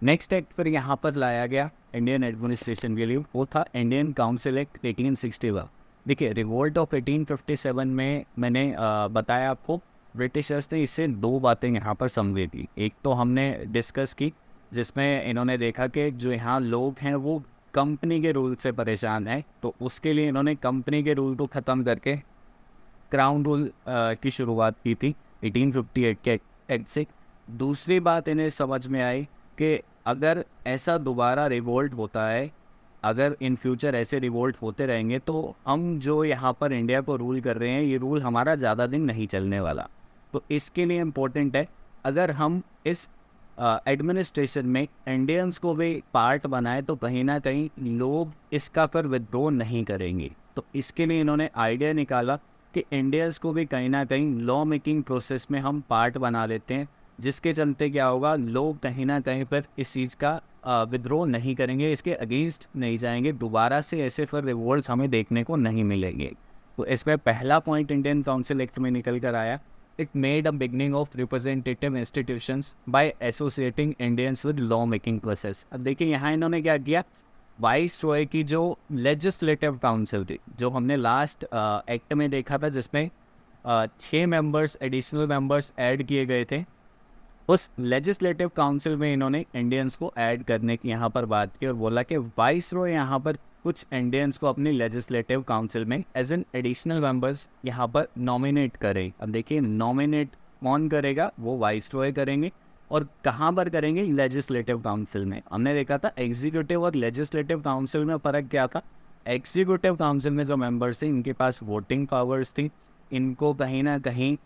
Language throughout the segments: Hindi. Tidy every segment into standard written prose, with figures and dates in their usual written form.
नेक्स्ट एक्ट पर यहाँ पर लाया गया इंडियन एडमिनिस्ट्रेशन के लिए, वो था इंडियन काउंसिल एक्ट 1861। देखिए रिवोल्ट ऑफ 1857 में मैंने बताया आपको, ब्रिटिशर्स ने इससे दो बातें यहाँ पर समझी थी। एक तो हमने डिस्कस की जिसमें इन्होंने देखा कि जो यहाँ लोग हैं वो कंपनी के रूल से परेशान हैं, तो उसके लिए इन्होंने कंपनी के रूल को ख़त्म करके क्राउन रूल की शुरुआत की थी 1858 के एक्ट से। दूसरी बात इन्हें समझ में आई कि अगर ऐसा दोबारा रिवोल्ट होता है, अगर इन फ्यूचर ऐसे रिवोल्ट होते रहेंगे तो हम जो यहाँ पर इंडिया को रूल कर रहे हैं ये रूल हमारा ज़्यादा दिन नहीं चलने वाला। तो इसके लिए इम्पोर्टेंट है अगर हम इस एडमिनिस्ट्रेशन में इंडियंस को भी पार्ट बनाए तो कहीं ना कहीं लोग इसका फिर विद्रोह नहीं करेंगे। तो इसके लिए इन्होंने आइडिया निकाला कि इंडियंस को भी कहीं ना कहीं लॉ मेकिंग प्रोसेस में हम पार्ट बना लेते हैं, जिसके चलते क्या होगा, लोग कहीं ना कहीं पर इस चीज़ का विद्रोह नहीं करेंगे, इसके अगेंस्ट नहीं जाएंगे, दोबारा से ऐसे फिर रिवोल्ट्स हमें देखने को नहीं मिलेंगे। तो इसमें पहला पॉइंट इंडियन काउंसिल एक्ट में निकल कर आया, it made a beginning of representative institutions by associating Indians with law making process. अब देखिए यहाँ इन्होंने क्या किया, वाइस रॉय की जो लेजिस्लेटिव काउंसिल थी, जो हमने लास्ट एक्ट में देखा था जिसमें 6 मेंबर्स एडिशनल मेंबर्स ऐड किए गए थे, उस लेजिस्लेटिव काउंसिल में इन्होंने इंडियंस को ऐड करने की यहाँ पर बात की और बोला कि वाइस रॉय यहाँ पर कुछ इंडियंस को अपनी लेजिस्लेटिव काउंसिल में एज एन एडिशनल मेंबर्स यहाँ पर नॉमिनेट करें। अब देखिए नॉमिनेट कौन करेगा, वो वाइस रॉय करेंगे और कहाँ पर करेंगे, लेजिस्लेटिव काउंसिल में। हमने देखा था एग्जीक्यूटिव और लेजिस्लेटिव काउंसिल में फ़र्क क्या था। एग्जीक्यूटिव काउंसिल में जो मेंबर्स थे इनके पास वोटिंग पावर्स थी, इनको कहीं ना कहीं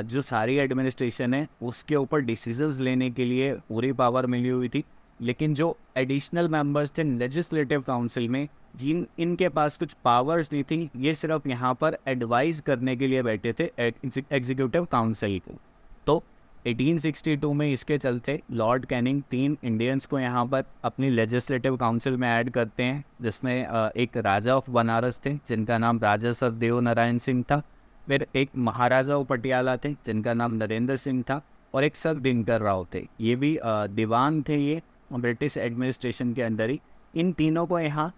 जो सारी एडमिनिस्ट्रेशन है उसके ऊपर डिसीजंस लेने के लिए पूरी पावर मिली हुई थी। लेकिन जो एडिशनल मेंबर्स थे लेजिस्लेटिव काउंसिल में, जिन इनके पास कुछ पावर्स नहीं थी, ये सिर्फ यहाँ पर एडवाइस करने के लिए बैठे थे एग्जीक्यूटिव काउंसिल को। तो 1862 में इसके चलते लॉर्ड कैनिंग 3 इंडियंस को यहाँ पर अपनी लेजिस्लेटिव काउंसिल में ऐड करते हैं, जिसमें एक राजा ऑफ बनारस थे जिनका नाम राजा सर देव नारायण सिंह था, फिर एक महाराजा पटियाला थे जिनका नाम नरेंद्र सिंह था, और एक सर दिनकर राव थे, ये भी दीवान थे, ये ब्रिटिश एडमिनिस्ट्रेशन के अंदर ही। इन तीनों को यहाँ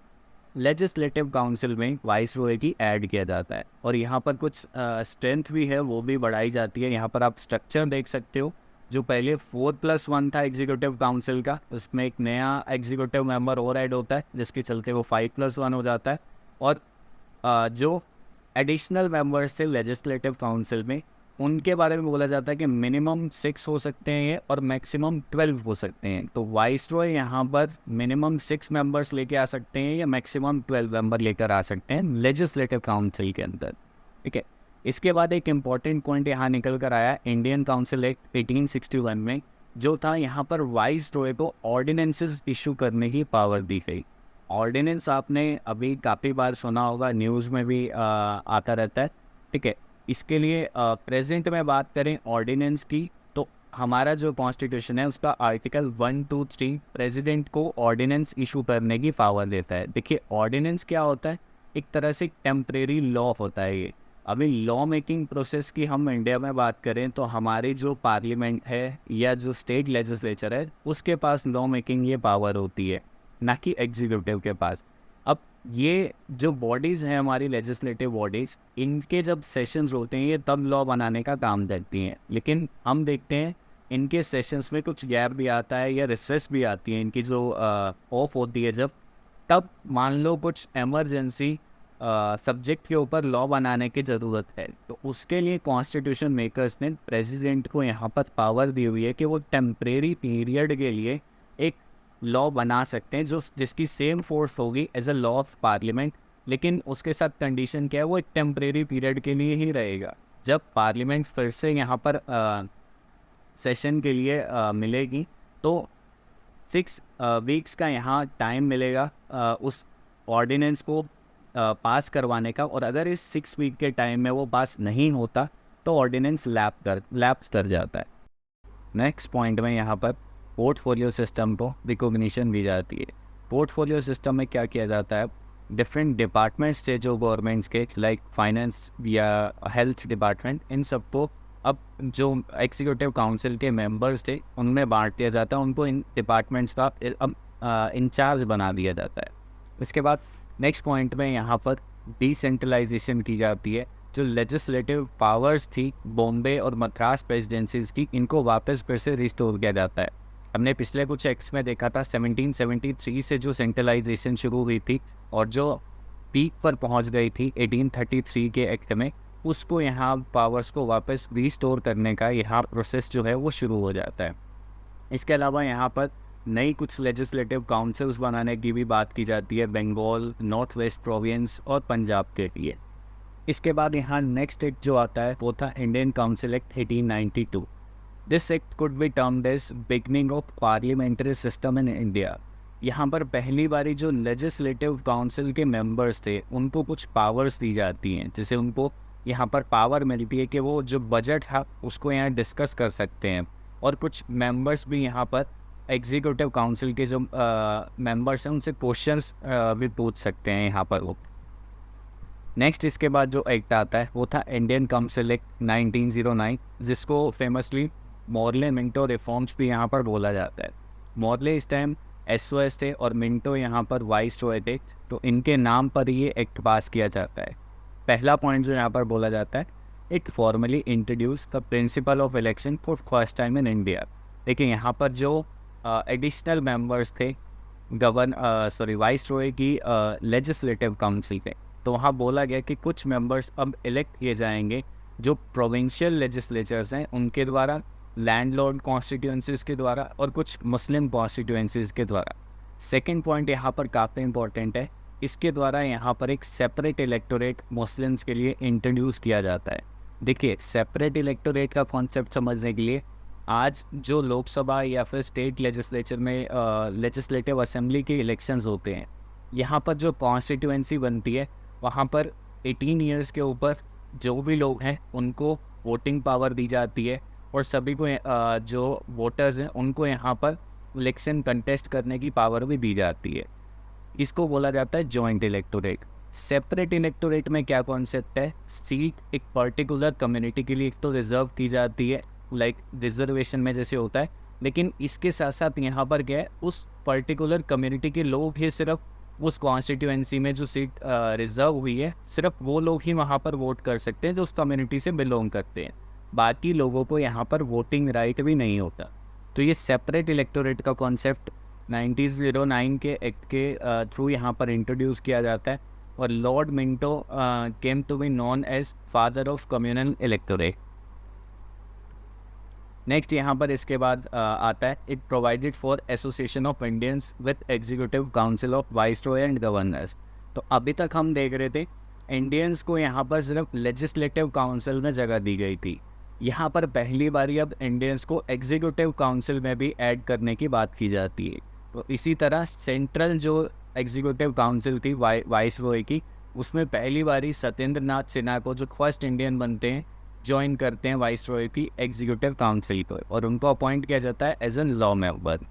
लेजिस्लेटिव काउंसिल में वाइस रॉय की ऐड किया जाता है और यहाँ पर कुछ स्ट्रेंथ भी है वो भी बढ़ाई जाती है। यहाँ पर आप स्ट्रक्चर देख सकते हो, जो पहले 4+1 था एग्जीक्यूटिव काउंसिल का, उसमें एक नया एग्जीक्यूटिव मेंबर और ऐड होता है जिसके चलते वो 5+1 हो जाता है। और जो एडिशनल मेंबर्स थे लेजिस्लेटिव काउंसिल में, उनके बारे में बोला जाता है कि मिनिमम 6 हो सकते हैं ये और मैक्सिमम 12 हो सकते हैं। तो वाइस रॉय यहाँ पर मिनिमम 6 मेंबर्स लेके आ सकते हैं या मैक्सिमम 12 मेंबर लेकर आ सकते हैं लेजिस्लेटिव काउंसिल के अंदर, ठीक है। इसके बाद एक इम्पॉर्टेंट पॉइंट यहाँ निकल कर आया इंडियन काउंसिल एक्ट 1861 में, जो था यहाँ पर वाइस रॉय को ऑर्डिनेंसेस इशू करने की पावर दी गई। ऑर्डिनेंस आपने अभी काफ़ी बार सुना होगा, न्यूज़ में भी आता रहता है, ठीक है। इसके लिए प्रेजेंट में बात करें ऑर्डिनेंस की, तो हमारा जो कॉन्स्टिट्यूशन है उसका आर्टिकल 1, 2, 3 प्रेसिडेंट को ऑर्डिनेंस इशू करने की पावर देता है। देखिए ऑर्डिनेंस क्या होता है, एक तरह से टेम्परेरी लॉ होता है ये। अभी लॉ मेकिंग प्रोसेस की हम इंडिया में बात करें तो हमारी जो पार्लियामेंट है या जो स्टेट लेजिस्लेचर है उसके पास लॉ मेकिंग ये पावर होती है, ना कि एग्जीक्यूटिव के पास। अब ये जो बॉडीज़ हैं हमारी लेजिस्लेटिव बॉडीज़, इनके जब सेशंस होते हैं ये तब लॉ बनाने का काम करती हैं, लेकिन हम देखते हैं इनके सेशंस में कुछ गैप भी आता है या रिसेस भी आती है, इनकी जो ऑफ होती है जब, तब मान लो कुछ एमरजेंसी सब्जेक्ट के ऊपर लॉ बनाने की ज़रूरत है, तो उसके लिए कॉन्स्टिट्यूशन मेकर्स ने प्रेसिडेंट को यहाँ पर पावर दी हुई है कि वो टेम्परेरी पीरियड के लिए एक लॉ बना सकते हैं जो जिसकी सेम फोर्स होगी as a law of parliament, लेकिन उसके साथ कंडीशन क्या है, वो एक टेम्परेरी पीरियड के लिए ही रहेगा। जब पार्लियामेंट फिर से यहाँ पर सेशन के लिए मिलेगी तो 6 वीक्स का यहाँ टाइम मिलेगा उस ऑर्डिनेंस को पास करवाने का, और अगर इस 6 वीक के टाइम में वो पास नहीं होता तो ऑर्डिनेंस लैप्स कर जाता है। नेक्स्ट पॉइंट में यहाँ पर पोर्टफोलियो सिस्टम को रिकॉग्निशन दी जाती है। पोर्टफोलियो सिस्टम में क्या किया जाता है, डिफरेंट डिपार्टमेंट्स से जो गवर्नमेंट्स के लाइक फाइनेंस या हेल्थ डिपार्टमेंट, इन सबको अब जो एग्जीक्यूटिव काउंसिल के मेंबर्स थे उनमें बांट दिया जाता है, उनको इन डिपार्टमेंट्स का अब इंचार्ज बना दिया जाता है। इसके बाद नेक्स्ट पॉइंट में यहाँ पर डिसेंट्रलाइजेशन की जाती है। जो लेजिस्लेटिव पावर्स थी बॉम्बे और मद्रास प्रेसिडेंसीज की, इनको वापस फिर से रिस्टोर किया जाता है। हमने पिछले कुछ एक्ट्स में देखा था 1773 से जो सेंट्रलाइजेशन शुरू हुई थी और जो पीक पर पहुंच गई थी 1833 के एक्ट में, उसको यहाँ पावर्स को वापस रिस्टोर करने का यहाँ प्रोसेस जो है वो शुरू हो जाता है। इसके अलावा यहाँ पर नई कुछ लेजिस्लेटिव काउंसिल्स बनाने की भी बात की जाती है बंगाल, नॉर्थ वेस्ट प्रोविंस और पंजाब के लिए। इसके बाद यहाँ नेक्स्ट एक्ट जो आता है वो था Indian council act 1892। This act could be termed as beginning of parliamentary system in India. यहाँ पर पहली बारी जो लेजिस्लेटिव काउंसिल के मेंबर्स थे उनको कुछ पावर्स दी जाती हैं, जैसे उनको यहाँ पर पावर मिलती है कि वो जो बजट है उसको यहाँ डिस्कस कर सकते हैं, और कुछ मेंबर्स भी यहाँ पर एग्जीक्यूटिव काउंसिल के जो मेंबर्स हैं उनसे क्वेश्चंस भी पूछ सकते हैं यहाँ पर वो। नेक्स्ट इसके बाद जो एक्ट आता है वो था इंडियन काउंसिल एक्ट 1909, जिसको फेमसली मॉर्ले मिंटो रिफॉर्म्स भी यहाँ पर बोला जाता है। मॉर्ले इस टाइम एसओएस थे और मिंटो यहाँ पर वाइसरॉय थे, तो इनके नाम पर ये एक्ट पास किया जाता है। पहला पॉइंट जो यहाँ पर बोला जाता है, it formally introduce the principle of election for first time in India. देखिए यहाँ पर जो एडिशनल मेंबर्स थे वाइसरॉय की लेजिस्लेटिव काउंसिल के, तो वहाँ बोला गया कि कुछ मेंबर्स अब इलेक्ट किए जाएंगे जो प्रोविंशियल लेजिस्लेचर्स हैं उनके द्वारा, लैंडलॉर्ड कॉन्स्टिट्यूएंसीज के द्वारा और कुछ मुस्लिम कॉन्स्टिट्यूएंसीज के द्वारा। सेकंड पॉइंट यहाँ पर काफ़ी इंपॉर्टेंट है, इसके द्वारा यहाँ पर एक सेपरेट इलेक्टोरेट मुस्लिम्स के लिए इंट्रोड्यूस किया जाता है। देखिए सेपरेट इलेक्टोरेट का कॉन्सेप्ट समझने के लिए आज जो लोकसभा या फिर स्टेट लेजिस्लेचर में लेजिस्लेटिव असेंबली के इलेक्शंस होते हैं, यहाँ पर जो कॉन्स्टिट्यूएंसी बनती है वहाँ पर 18 ईयर्स के ऊपर जो भी लोग हैं उनको वोटिंग पावर दी जाती है, और सभी को जो वोटर्स हैं उनको यहाँ पर इलेक्शन कंटेस्ट करने की पावर भी दी जाती है। इसको बोला जाता है जॉइंट इलेक्टोरेट। सेपरेट इलेक्टोरेट में क्या कॉन्सेप्ट है, सीट एक पर्टिकुलर कम्युनिटी के लिए एक तो रिजर्व की जाती है, लाइक रिजर्वेशन में जैसे होता है, लेकिन इसके साथ साथ यहाँ पर क्या है, उस पर्टिकुलर कम्युनिटी के लोग ही सिर्फ उस कॉन्स्टिट्यूएंसी में जो सीट रिजर्व हुई है सिर्फ वो लोग ही वहाँ पर वोट कर सकते हैं जो उस कम्युनिटी से बिलोंग करते हैं, बाकी लोगों को यहाँ पर वोटिंग राइट भी नहीं होता। तो ये सेपरेट इलेक्टोरेट का कॉन्सेप्ट 1909 के एक्ट के थ्रू यहाँ पर इंट्रोड्यूस किया जाता है, और Lord Minto came to be known as father of communal electorate. Next यहाँ पर इसके बाद आता है, it provided for association of Indians with executive council of viceroy and governors. तो अभी तक हम देख रहे थे इंडियंस को यहाँ पर सिर्फ लेजिस्लेटिव काउंसिल में जगह दी गई थी, यहाँ पर पहली बारी अब इंडियंस को एग्जीक्यूटिव काउंसिल में भी ऐड करने की बात की जाती है। तो इसी तरह सेंट्रल जो एग्जीक्यूटिव काउंसिल थी वाइसरॉय की, उसमें पहली बारी सत्येंद्र नाथ सिन्हा को, जो फर्स्ट इंडियन बनते हैं, ज्वाइन करते हैं वाइसरॉय की एग्जीक्यूटिव काउंसिल को, और उनको अपॉइंट किया जाता है as an law member.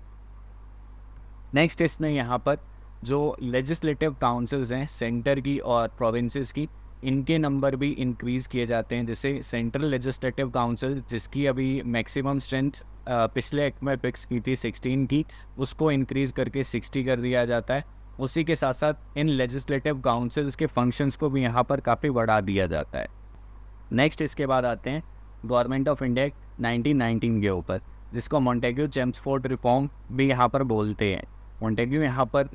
Next इसमें यहाँ पर जो लेजिस्लेटिव काउंसिल्स हैं सेंटर की और प्रोविंसेस की, इनके नंबर भी इंक्रीज़ किए जाते हैं। जैसे सेंट्रल लेजिस्लेटिव काउंसिल जिसकी अभी मैक्सिमम स्ट्रेंथ पिछले एक्ट में फिक्स की थी 16 की, उसको इंक्रीज़ करके 60 कर दिया जाता है। उसी के साथ साथ इन लेजिस्लेटिव काउंसिल्स के फंक्शंस को भी यहाँ पर काफ़ी बढ़ा दिया जाता है। नेक्स्ट इसके बाद आते हैं गवर्नमेंट ऑफ इंडिया 1919 के ऊपर, जिसको मॉन्टेग्यू चेम्सफोर्ड रिफॉर्म भी यहाँ पर बोलते हैं। मॉन्टेग्यू यहाँ पर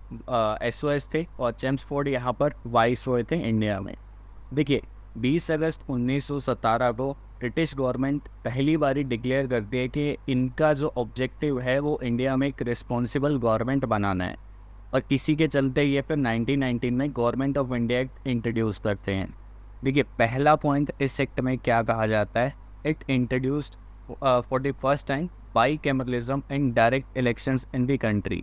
एसओएस थे और चेम्सफोर्ड यहाँ पर वाइसरॉय थे इंडिया में। देखिए 20 अगस्त 1917 को ब्रिटिश गवर्नमेंट पहली बारी डिक्लेयर करती है कि इनका जो ऑब्जेक्टिव है वो इंडिया में एक रिस्पॉन्सिबल गवर्नमेंट बनाना है, और इसी के चलते ये फिर 1919 में government of India act introduce करते हैं। देखिए पहला पॉइंट इस एक्ट में क्या कहा जाता है, it introduced for the first time bicameralism and direct elections in the country.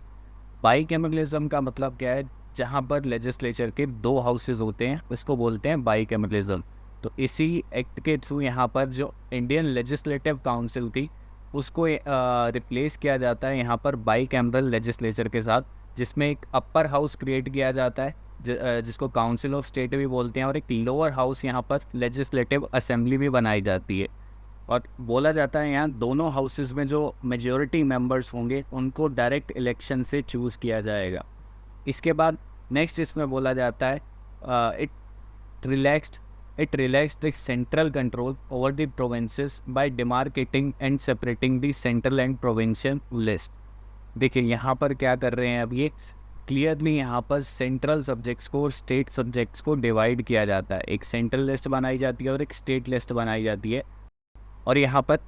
Bicameralism का मतलब क्या है, जहाँ पर लेजिस्लेचर के 2 हाउसेज होते हैं उसको बोलते हैं बाईकैमरलिज्म। तो इसी एक्ट के थ्रू यहाँ पर जो इंडियन लेजिस्लेटिव काउंसिल थी उसको रिप्लेस किया जाता है यहाँ पर बाईकैमरल लेजिस्लेचर के साथ, जिसमें एक अपर हाउस क्रिएट किया जाता है जिसको काउंसिल ऑफ स्टेट भी बोलते हैं, और एक लोअर हाउस यहाँ पर लेजिस्लेटिव असेंबली भी बनाई जाती है। और बोला जाता है यहाँ दोनों हाउसेस में जो मेजॉरिटी मेंबर्स होंगे उनको डायरेक्ट इलेक्शन से चूज़ किया जाएगा। इसके बाद नेक्स्ट इसमें बोला जाता है it relaxed it relaxed the central control over the provinces by demarcating and separating the central and provincial list। देखिए यहाँ पर क्या कर रहे हैं, अब ये क्लियरली यहाँ पर सेंट्रल सब्जेक्ट्स को और स्टेट सब्जेक्ट्स को डिवाइड किया जाता है। एक सेंट्रल लिस्ट बनाई जाती है और एक स्टेट लिस्ट बनाई जाती है, और यहाँ पर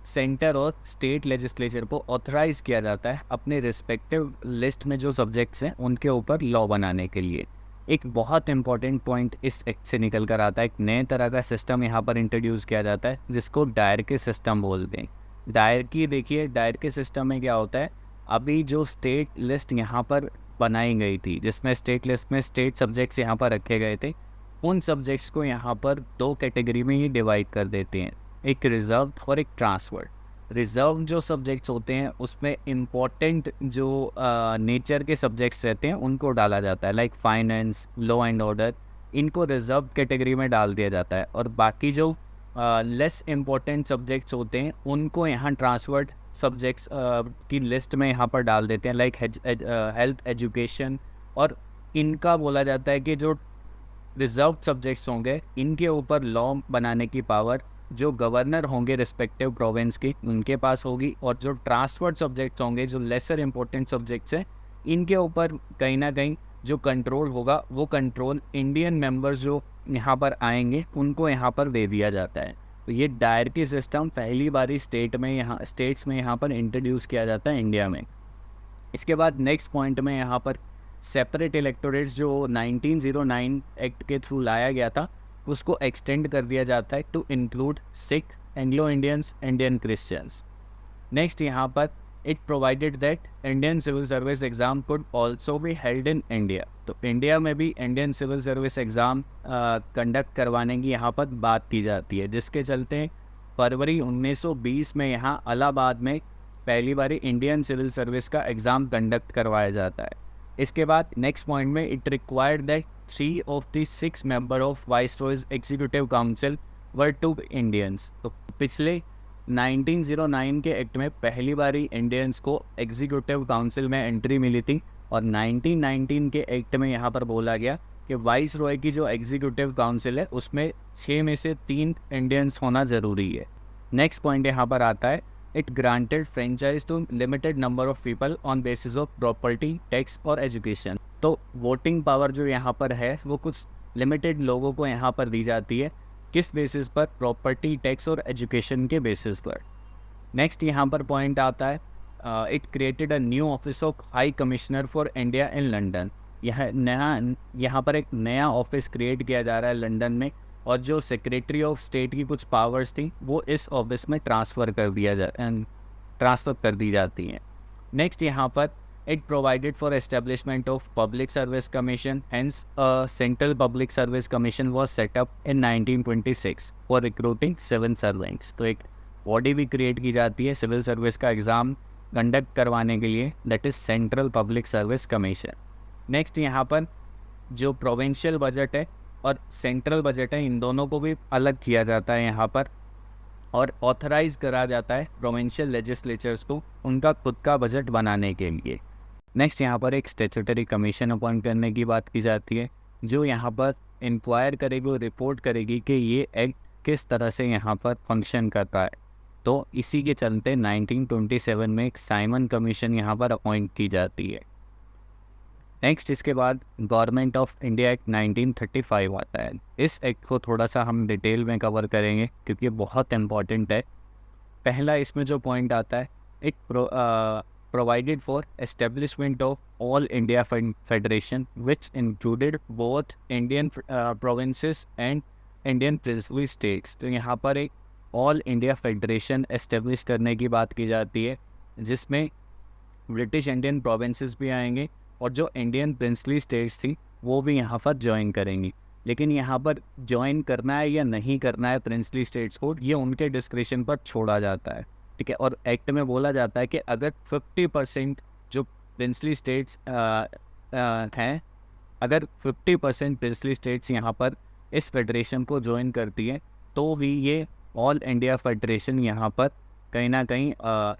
सेंटर और स्टेट लेजिस्लेचर को ऑथराइज किया जाता है अपने रिस्पेक्टिव लिस्ट में जो सब्जेक्ट्स हैं उनके ऊपर लॉ बनाने के लिए। एक बहुत इंपॉर्टेंट पॉइंट इस एक्ट से निकल कर आता है, एक नए तरह का सिस्टम यहाँ पर इंट्रोड्यूस किया जाता है जिसको डायरकी सिस्टम बोलते हैं। डायरकी, देखिए डायरकी सिस्टम में क्या होता है, अभी जो स्टेट लिस्ट यहाँ पर बनाई गई थी जिसमें स्टेट लिस्ट में स्टेट सब्जेक्ट्स यहाँ पर रखे गए थे, उन सब्जेक्ट्स को यहाँ पर दो कैटेगरी में ही डिवाइड कर देते हैं, एक रिजर्व और एक ट्रांसफर। रिजर्व जो सब्जेक्ट्स होते हैं उसमें इम्पॉर्टेंट जो नेचर के सब्जेक्ट्स रहते हैं उनको डाला जाता है, like finance, law and order, इनको रिजर्व कैटेगरी में डाल दिया जाता है। और बाकी जो लेस इम्पॉर्टेंट सब्जेक्ट्स होते हैं उनको यहाँ ट्रांसफर्ड सब्जेक्ट्स की लिस्ट में यहाँ पर डाल देते हैं, लाइक हेल्थ, एजुकेशन। और इनका बोला जाता है कि जो रिजर्व सब्जेक्ट्स होंगे इनके ऊपर लॉ बनाने की पावर जो गवर्नर होंगे रिस्पेक्टिव प्रोविंस की उनके पास होगी, और जो ट्रांसफर्ड सब्जेक्ट्स होंगे जो लेसर इंपॉर्टेंट सब्जेक्ट्स हैं इनके ऊपर कहीं ना कहीं जो कंट्रोल होगा वो कंट्रोल इंडियन मेंबर्स जो यहाँ पर आएंगे उनको यहाँ पर दे दिया जाता है। तो ये डायरकी सिस्टम पहली बारी स्टेट्स में यहाँ पर इंट्रोड्यूस किया जाता है इंडिया में। इसके बाद नेक्स्ट पॉइंट में यहाँ पर सेपरेट इलेक्टोरेट्स जो 1909 एक्ट के थ्रू लाया गया था उसको एक्सटेंड कर दिया जाता है to include Sikh, Anglo Indians, Indian Christians. Next यहाँ पर it provided that Indian civil service exam could also be held in India. तो इंडिया में भी Indian civil service exam conduct करवाने की यहाँ पर बात की जाती है, जिसके चलते फरवरी 1920 में यहाँ इलाहाबाद में पहली बारी इंडियन सिविल सर्विस का एग्ज़ाम कंडक्ट करवाया जाता है। इसके बाद नेक्स्ट पॉइंट में it required that 3 of the 6 members of Viceroy's Executive Council were to be Indians। तो पिछले 1909 के एक्ट में पहली बारी इंडियंस को एग्जीक्यूटिव काउंसिल में एंट्री मिली थी, और 1919 के एक्ट में यहाँ पर बोला गया कि वाइस रॉय की जो एग्जीक्यूटिव काउंसिल है उसमें 6 में से 3 इंडियंस होना ज़रूरी है। नेक्स्ट पॉइंट यहाँ पर आता है it granted franchise to limited number of people on basis of property, tax और एजुकेशन। तो वोटिंग पावर जो यहाँ पर है वो कुछ लिमिटेड लोगों को यहाँ पर दी जाती है, किस बेसिस पर, प्रॉपर्टी, टैक्स और एजुकेशन के बेसिस पर। नेक्स्ट यहाँ पर पॉइंट आता है it created a new office of high commissioner for India in London. यहाँ पर एक नया ऑफिस क्रिएट किया जा रहा है लंदन में, और जो सेक्रेटरी ऑफ स्टेट की कुछ पावर्स थी वो इस ऑफिस में ट्रांसफ़र कर दी जाती हैं। नेक्स्ट यहाँ पर it provided for establishment of public service commission, hence a central public service commission was set up in 1926 for recruiting civil servants। तो एक बॉडी भी क्रिएट की जाती है सिविल सर्विस का एग्ज़ाम कंडक्ट करवाने के लिए, that is central public service commission. Next यहाँ पर जो प्रोविंशियल बजट है और सेंट्रल बजट है इन दोनों को भी अलग किया जाता है यहाँ पर, और ऑथराइज करा जाता है प्रोविंशियल लेजिस्लेचर्स को उनका खुद का बजट बनाने के लिए। नेक्स्ट यहाँ पर एक स्टैट्यूटरी कमीशन अपॉइंट करने की बात की जाती है जो यहाँ पर इंक्वायर करेगी और रिपोर्ट करेगी कि ये एक्ट किस तरह से यहाँ पर फंक्शन करता है। तो इसी के चलते 1927 में एक साइमन कमीशन यहाँ पर अपॉइंट की जाती है। नेक्स्ट इसके बाद गवर्नमेंट ऑफ इंडिया एक्ट 1935 आता है। इस एक्ट को थोड़ा सा हम डिटेल में कवर करेंगे क्योंकि ये बहुत इम्पॉर्टेंट है। पहला इसमें जो पॉइंट आता है it provided for establishment of all India Federation which included both Indian provinces and Indian princely states। तो यहाँ पर एक ऑल इंडिया फेडरेशन एस्टेब्लिश करने की बात की जाती है जिसमें ब्रिटिश इंडियन प्रोविंसेस भी आएंगे और जो इंडियन प्रिंसली स्टेट्स थी वो भी यहाँ पर ज्वाइन करेंगी। लेकिन यहाँ पर ज्वाइन करना है या नहीं करना है प्रिंसली स्टेट्स को, ये उनके डिस्क्रिप्शन पर छोड़ा जाता है, ठीक है। और एक्ट में बोला जाता है कि अगर 50% जो प्रिंसली स्टेट्स हैं, अगर 50% प्रिंसली स्टेट्स यहाँ पर इस फेडरेशन को ज्वाइन करती है तो भी ये ऑल इंडिया फेडरेशन यहाँ पर कहीं ना कहीं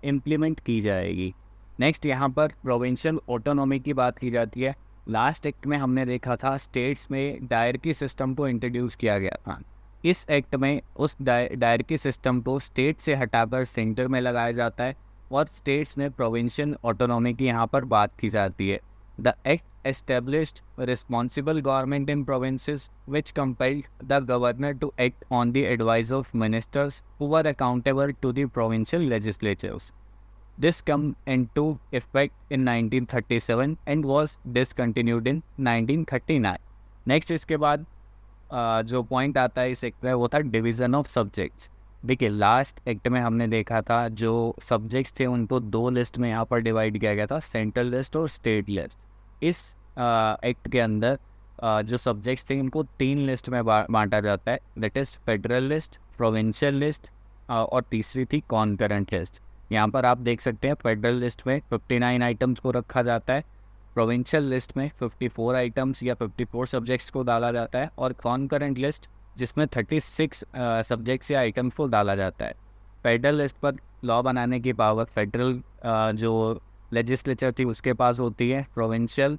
इम्प्लीमेंट की जाएगी। नेक्स्ट यहाँ पर प्रोविंशियल ऑटोनॉमी की बात की जाती है। लास्ट एक्ट में हमने देखा था स्टेट्स में डायरकी सिस्टम को इंट्रोड्यूस किया गया था। इस एक्ट में उस डायरकी सिस्टम को स्टेट से हटाकर सेंटर में लगाया जाता है और स्टेट्स में प्रोविंशियल ऑटोनॉमी की यहाँ पर बात की जाती है। The act established responsible government in provinces which compelled the governor to act on the advice of ministers who were accountable to the provincial legislatures. This came into effect in 1937 and was discontinued in 1939. Next इसके बाद जो पॉइंट आता है इस एक्ट में वो था डिवीज़न ऑफ सब्जेक्ट्स। देखिए लास्ट एक्ट में हमने देखा था जो सब्जेक्ट्स थे उनको दो लिस्ट में यहाँ पर डिवाइड किया गया था, सेंट्रल लिस्ट और स्टेट लिस्ट। इस एक्ट के अंदर जो सब्जेक्ट्स थे उनको तीन लिस्ट में बांटा जाता है, that is federal list, provincial list और तीसरी थी कॉन्करेंट लिस्ट। यहाँ पर आप देख सकते हैं फेडरल लिस्ट में 59 आइटम्स को रखा जाता है, प्रोविंशियल लिस्ट में 54 आइटम्स या 54 सब्जेक्ट्स को डाला जाता है और कॉन्करेंट लिस्ट जिसमें 36 सब्जेक्ट्स या आइटम्स को डाला जाता है। फेडरल लिस्ट पर लॉ बनाने की पावर फेडरल जो लेजिस्लेचर थी उसके पास होती है। प्रोविंशियल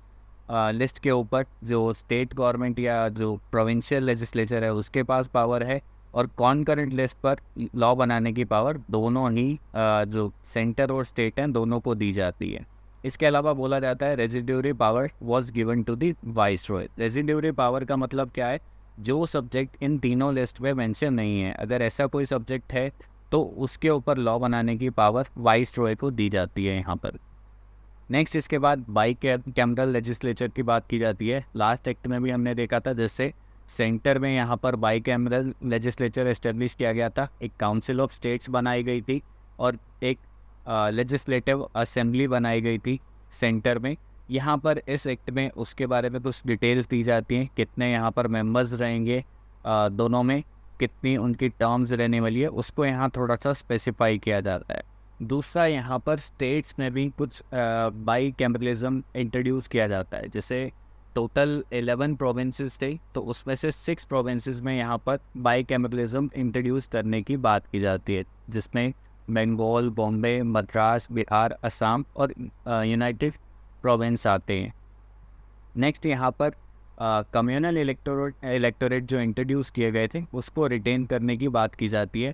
लिस्ट के ऊपर जो स्टेट गवर्नमेंट या जो प्रोविंशियल लेजिस्लेचर है उसके पास पावर है और कॉन्करेंट लिस्ट पर लॉ बनाने की पावर दोनों ही जो सेंटर और स्टेट हैं दोनों को दी जाती है। इसके अलावा बोला जाता है residuary power was given to the viceroy. Residuary power का मतलब क्या है, जो सब्जेक्ट इन तीनों लिस्ट में मेंशन नहीं है, अगर ऐसा कोई सब्जेक्ट है तो उसके ऊपर लॉ बनाने की पावर वाइसरॉय को दी जाती है यहाँ पर। नेक्स्ट इसके बाद बाई कैमरल लेजिस्लेचर की बात की जाती है। लास्ट एक्ट में भी हमने देखा था जिससे सेंटर में यहाँ पर बाई कैमरल लेजिस्लेचर एस्टेब्लिश किया गया था, एक काउंसिल ऑफ स्टेट्स बनाई गई थी और एक लेजिस्लेटिव असेंबली बनाई गई थी सेंटर में। यहाँ पर इस एक्ट में उसके बारे में कुछ डिटेल्स दी जाती हैं, कितने यहाँ पर मेंबर्स रहेंगे दोनों में, कितनी उनकी टर्म्स रहने वाली है, उसको यहाँ थोड़ा सा स्पेसिफाई किया जाता है। दूसरा यहाँ पर स्टेट्स में भी कुछ बाई कैमरलिज्म इंट्रोड्यूस किया जाता है। जैसे टोटल 11 प्रोविंसेस थे तो उसमें से 6 प्रोविंसेस में यहाँ पर बाई कैमरलिज्म इंट्रोड्यूस करने की बात की जाती है, जिसमें बंगाल, बॉम्बे, मद्रास, बिहार, असम और यूनाइटेड प्रोविंस आते हैं। नेक्स्ट यहाँ पर कम्युनल इलेक्टोरेट जो इंट्रोड्यूस किए गए थे उसको रिटेन करने की बात की जाती है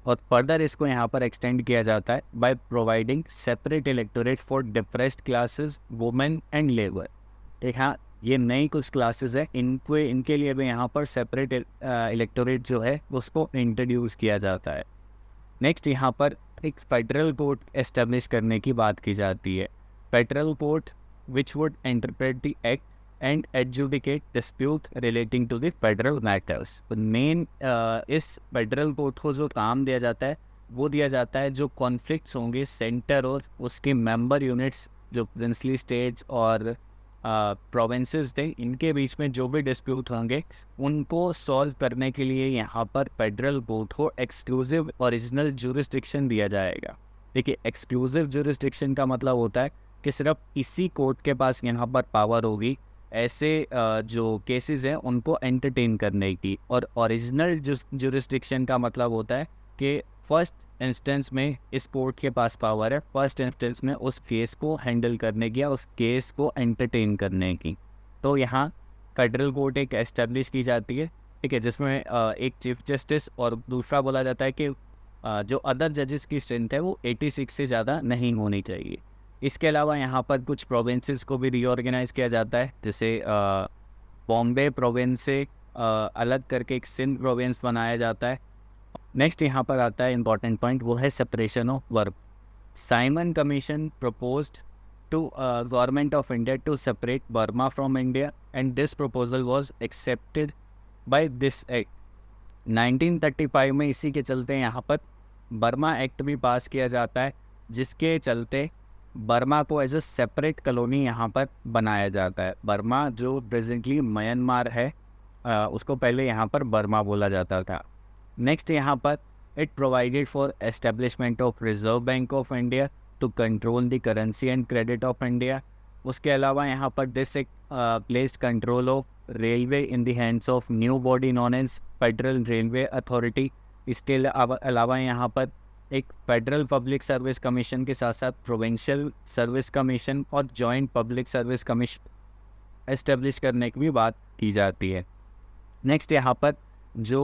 और फर्दर इसको यहाँ पर एक्सटेंड किया जाता है by providing separate electorate for depressed classes, women and labour. हाँ, ये नई कुछ क्लासेस है, इनके लिए भी यहाँ पर सेपरेट इलेक्टोरेट जो है उसको इंट्रोड्यूस किया जाता है। नेक्स्ट यहाँ पर एक फेडरल कोर्ट एस्टेब्लिश करने की बात की जाती है। Federal court which would interpret the act and adjudicate dispute relating to the federal matters. Main इस फेडरल कोर्ट को जो काम दिया जाता है वो दिया जाता है जो कॉन्फ्लिक्ट्स होंगे सेंटर और उसके मेंबर यूनिट्स जो प्रिंसली स्टेट्स और प्रोविंसेस थे, इनके बीच में जो भी डिस्प्यूट होंगे उनको सॉल्व करने के लिए यहाँ पर फेडरल कोर्ट को एक्सक्लूसिव ओरिजिनल ज्यूरिसडिक्शन दिया जाएगा। देखिए एक्सक्लूसिव ज्यूरिसडिक्शन का मतलब होता है कि सिर्फ इसी कोर्ट के पास यहाँ पर पावर होगी ऐसे जो केसेस हैं उनको एंटरटेन करने की, और ओरिजिनल ज्यूरिसडिक्शन का मतलब होता है कि फर्स्ट इंस्टेंस में इस कोर्ट के पास पावर है फर्स्ट इंस्टेंस में उस केस को हैंडल करने की या उस केस को एंटरटेन करने की। तो यहाँ फेडरल कोर्ट एक एस्टेब्लिश की जाती है, ठीक है, जिसमें एक चीफ जस्टिस और दूसरा बोला जाता है कि जो अदर जजेस की स्ट्रेंथ है वो 86 से ज़्यादा नहीं होनी चाहिए। इसके अलावा यहाँ पर कुछ प्रोविंसेस को भी रीऑर्गेनाइज किया जाता है, जैसे बॉम्बे प्रोविंस से अलग करके एक सिंध प्रोविंस बनाया जाता है। नेक्स्ट यहाँ पर आता है इंपॉर्टेंट पॉइंट, वो है separation of work. Simon commission proposed to government of India to separate Burma from India and this proposal was accepted by this act. 1935 में इसी के चलते यहाँ पर बर्मा एक्ट भी पास किया जाता है, जिसके चलते बर्मा को एज ए सेपरेट कॉलोनी यहाँ पर बनाया जाता है। बर्मा जो प्रेजेंटली म्यांमार है उसको पहले यहाँ पर बर्मा बोला जाता था। नेक्स्ट यहाँ पर it provided for establishment of reserve bank of India to control the currency and credit of India. उसके अलावा यहाँ पर this placed control of railway in the hands of new body known as federal railway authority इसके अलावा यहाँ पर एक फेडरल पब्लिक सर्विस कमीशन के साथ साथ प्रोविंशियल सर्विस कमीशन और joint public service commission establish करने की भी बात की जाती है। नेक्स्ट यहाँ पर जो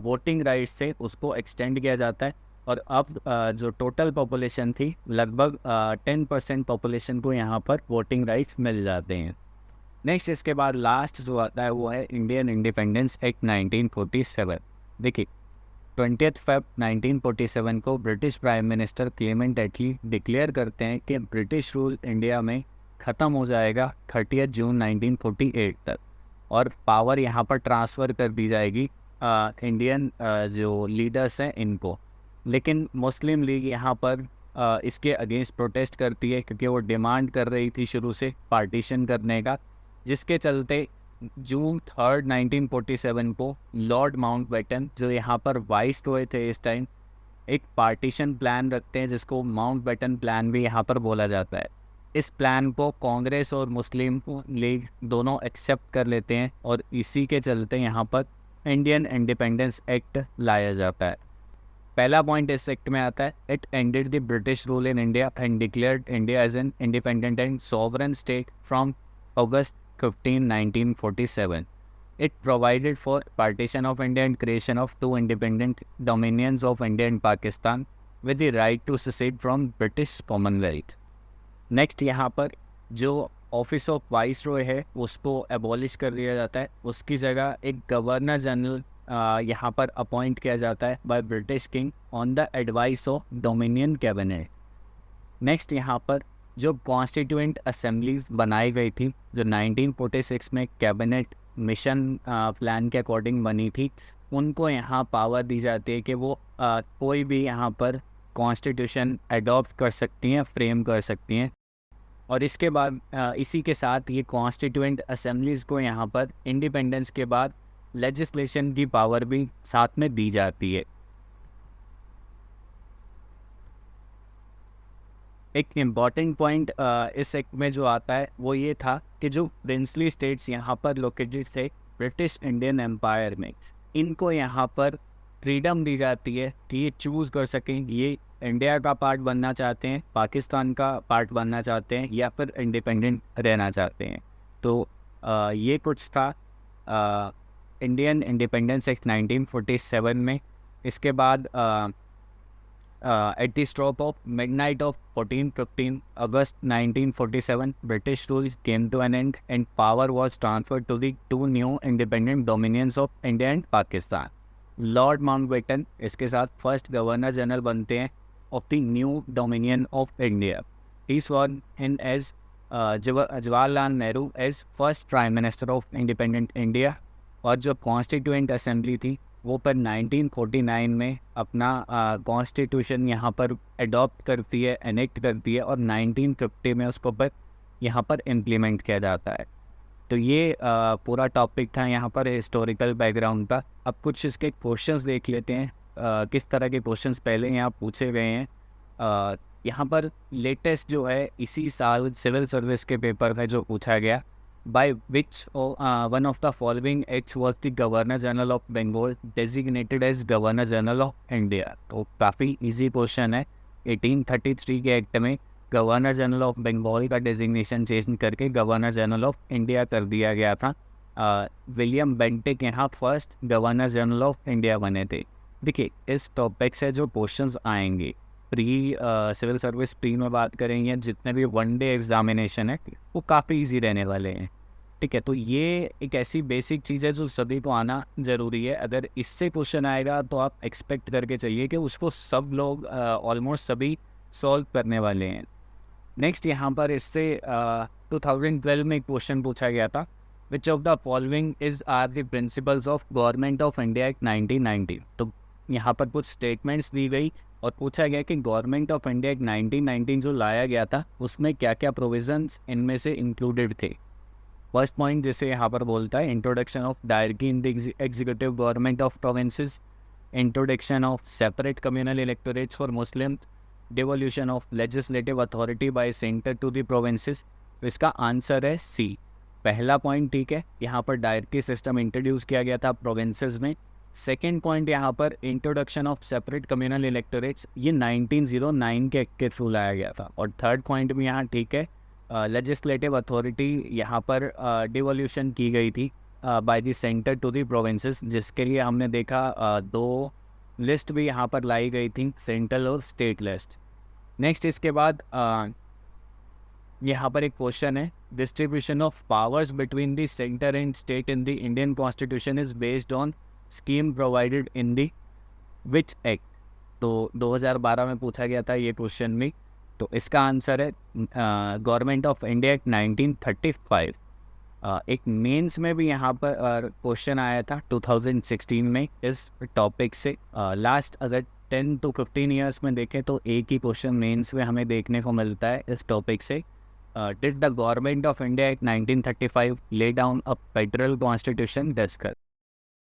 वोटिंग राइट्स थे उसको एक्सटेंड किया जाता है और अब जो टोटल पॉपुलेशन थी लगभग 10% पॉपुलेशन को यहाँ पर वोटिंग राइट्स मिल जाते हैं। नेक्स्ट इसके बाद लास्ट जो आता है वो है इंडियन इंडिपेंडेंस एक्ट 1947। देखिए 20 February 1947 को ब्रिटिश प्राइम मिनिस्टर क्लेमेंट एटली डिक्लेयर करते हैं कि ब्रिटिश रूल इंडिया में ख़त्म हो जाएगा 30 जून 1948 तक और पावर यहाँ पर ट्रांसफ़र कर दी जाएगी इंडियन जो लीडर्स हैं इनको। लेकिन मुस्लिम लीग यहाँ पर इसके अगेंस्ट प्रोटेस्ट करती है क्योंकि वो डिमांड कर रही थी शुरू से पार्टीशन करने का, जिसके चलते जून 3 1947 को लॉर्ड माउंटबेटन जो यहाँ पर वाइस रॉय थे इस टाइम एक पार्टीशन प्लान रखते हैं जिसको माउंटबेटन प्लान भी यहाँ पर बोला जाता है। इस प्लान को कांग्रेस और मुस्लिम लीग दोनों एक्सेप्ट कर लेते हैं और इसी के चलते यहाँ पर इंडियन इंडिपेंडेंस एक्ट लाया जाता है। पहला पॉइंट इस एक्ट में आता है, it ended the British rule in India and declared India as an independent and sovereign state from August 15, 1947. It provided for partition of India and creation of two independent dominions of India and Pakistan with the right to secede from British Commonwealth. Next यहाँ पर जो ऑफिस ऑफ वाइस रॉय है उसको एबॉलिश कर दिया जाता है, उसकी जगह एक गवर्नर जनरल यहाँ पर अपॉइंट किया जाता है by British king on the advice of dominion cabinet. Next यहाँ पर जो कॉन्स्टिट्यूएंट असेंबलीज बनाई गई थी जो 1946 में कैबिनेट मिशन प्लान के अकॉर्डिंग बनी थी, उनको यहाँ पावर दी जाती है कि वो कोई भी यहाँ पर कॉन्स्टिट्यूशन अडॉप्ट कर सकती हैं, फ्रेम कर सकती हैं। और इसके बाद इसी के साथ ये कॉन्स्टिट्यूएंट असेंबलीज़ को यहाँ पर इंडिपेंडेंस के बाद लेजिस्लेशन की पावर भी साथ में दी जाती है। एक इम्पॉर्टेंट पॉइंट इस एक्ट में जो आता है वो ये था कि जो प्रिंसली स्टेट्स यहाँ पर लोकेटेड थे ब्रिटिश इंडियन एम्पायर में, इनको यहाँ पर फ्रीडम दी जाती है कि ये चूज़ कर सकें ये इंडिया का पार्ट बनना चाहते हैं, पाकिस्तान का पार्ट बनना चाहते हैं या फिर इंडिपेंडेंट रहना चाहते हैं। तो ये कुछ था इंडियन इंडिपेंडेंस एक्ट 1947 में। इसके बाद at the stroke of midnight of 15 August 1947, British rule came to an end and power was transferred to the two new independent dominions of India and Pakistan. Lord Mountbatten इसके साथ फर्स्ट गवर्नर जनरल बनते हैं of the new dominion of India. He sworn in as Jawaharlal Nehru as first prime minister of independent India. और जो कॉन्स्टिट्यूएंट असेंबली थी वो पर 1949 में अपना कॉन्स्टिट्यूशन यहाँ पर अडॉप्ट करती है, एनेक्ट करती है और 1950 में उसको पर यहाँ पर इम्प्लीमेंट किया जाता है। तो ये पूरा टॉपिक था यहाँ पर हिस्टोरिकल बैकग्राउंड का। अब कुछ इसके क्वेश्चंस देख लेते हैं, किस तरह के क्वेश्चंस पहले यहाँ पूछे गए हैं। यहाँ पर लेटेस्ट जो है इसी साल सिविल सर्विस के पेपर में जो पूछा गया, by which one of the following acts was the governor general of Bengal designated as governor general of India. तो काफ़ी इजी क्वेश्चन है। 1833 के एक्ट में गवर्नर जनरल ऑफ बंगाल का डेजिग्नेशन चेंज करके गवर्नर जनरल ऑफ इंडिया कर दिया गया था। विलियम बेंटिक यहाँ first governor general of India बने थे। देखिए इस टॉपिक से जो क्वेश्चंस आएंगे प्री सिविल सर्विस प्री में बात करेंगे, जितने भी वन डे एग्जामिनेशन है वो काफ़ी इजी रहने वाले हैं। ठीक है, तो ये एक ऐसी बेसिक चीज़ है जो सभी को आना ज़रूरी है। अगर इससे क्वेश्चन आएगा तो आप एक्सपेक्ट करके चाहिए कि उसको सब लोग ऑलमोस्ट सभी सॉल्व करने वाले हैं। नेक्स्ट यहाँ पर इससे 2012 में एक क्वेश्चन पूछा गया था, which of the following is are the principles of government of India act 1990। तो यहाँ पर कुछ स्टेटमेंट्स दी गई और पूछा गया कि गवर्नमेंट ऑफ इंडिया एक्ट 1919 जो लाया गया था उसमें क्या क्या प्रोविजंस इनमें से इंक्लूडेड थे। फर्स्ट पॉइंट जैसे यहाँ पर बोलता है, introduction of dyarchy in the executive government of provinces, introduction of separate communal electorates for Muslim, devolution of legislative authority by centre to the provinces. तो इसका आंसर है सी, पहला पॉइंट ठीक है। यहाँ पर डायरकी सिस्टम इंट्रोड्यूस किया गया था प्रोविंसेस में सेकेंड पॉइंट यहाँ पर introduction of separate communal electorates, ये 1909 के थ्रू लाया गया था। और थर्ड पॉइंट भी यहाँ ठीक है, लेजिस्लेटिव अथॉरिटी यहाँ पर डिवोल्यूशन की गई थी by the centre to the provinces, जिसके लिए हमने देखा दो लिस्ट भी यहाँ पर लाई गई थी, सेंट्रल और स्टेट लिस्ट। नेक्स्ट इसके बाद यहाँ पर एक क्वेश्चन है, distribution of powers between the centre and state in the Indian constitution is based on scheme provided in the which act. तो 2012 में पूछा गया था ये क्वेश्चन भी। तो इसका आंसर है गवर्नमेंट ऑफ इंडिया एक्ट 1935। एक मेंस में भी यहाँ पर क्वेश्चन आया था 2016 में इस टॉपिक से। लास्ट अगर 10 to 15 ईयर्स में देखें तो एक ही क्वेश्चन मेंस में हमें देखने को मिलता है इस टॉपिक से। Did the government of India act 1935 lay down a federal constitution? Discuss.